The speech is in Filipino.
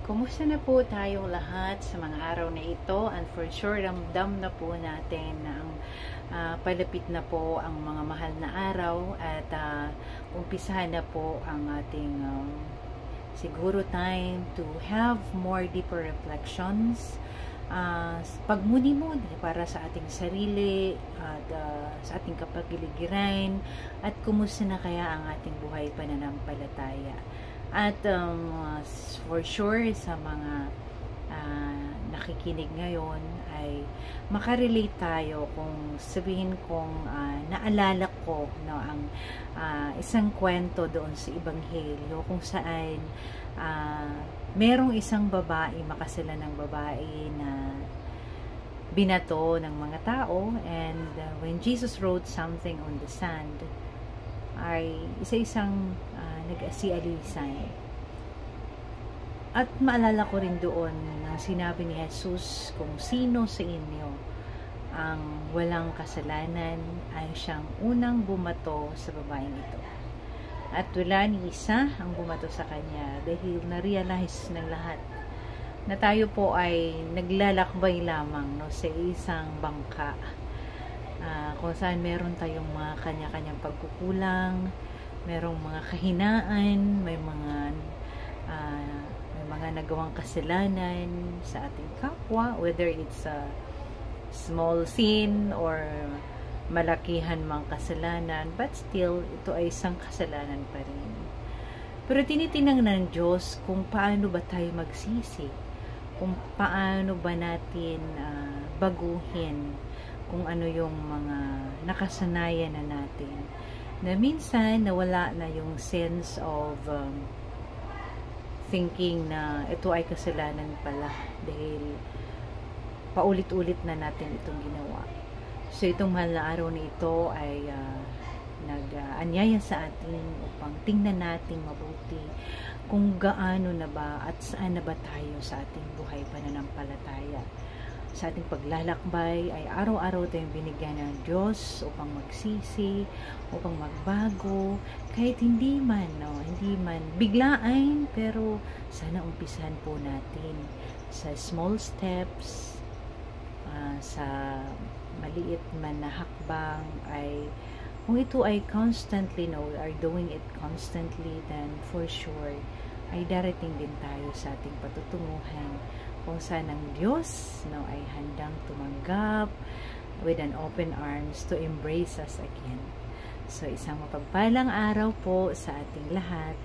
Kumusta na po tayong lahat sa mga araw na ito? And for sure, ramdam na po natin na ang palapit na po ang mga mahal na araw at umpisahan na po ang ating siguro time to have more deeper reflections, pagmuni-muni para sa ating sarili at sa ating kapagiligiran at kumusta na kaya ang ating buhay pananampalataya. At for sure sa mga nakikinig ngayon ay makarelate tayo kung sabihin kong naalala ko no, ang isang kwento doon sa Ebanghelyo kung saan merong isang babae, makasalanang babae na binato ng mga tao, and when Jesus wrote something on the sand ay isa-isang nag-asi-alisan. At maalala ko rin doon nang sinabi ni Jesus, kung sino sa inyo ang walang kasalanan ay siyang unang bumato sa babaeng ito. At wala ni isa ang bumato sa kanya dahil na-realize ng lahat na tayo po ay naglalakbay lamang no, sa isang bangka kung saan meron tayong mga kanya-kanyang pagkukulang, merong mga kahinaan, may mga nagawang kasalanan sa ating kapwa, whether it's a small sin or malakihan mang kasalanan, but still, ito ay isang kasalanan pa rin. Pero tinitingnan ng Diyos kung paano ba tayo magsisi, kung paano ba natin baguhin, kung ano yung mga nakasanayan na natin, na minsan nawala na yung sense of thinking na ito ay kasalanan pala dahil paulit-ulit na natin itong ginawa. So itong mahal na araw na ito ay nag-anyaya sa atin upang tingnan natin mabuti kung gaano na ba at saan na ba tayo sa ating buhay pananampalataya. Sa ating paglalakbay ay araw-araw tayong binigyan ng Diyos upang magsisi, upang magbago, kahit hindi man biglaan, pero sana umpisahan po natin sa small steps, sa maliit man na hakbang, ay kung ito ay constantly, we are doing it constantly, then for sure ay darating din tayo sa ating patutunguhan kung saan ang Diyos ay handang tumanggap with an open arms to embrace us again. So isang mapagpalang araw po sa ating lahat.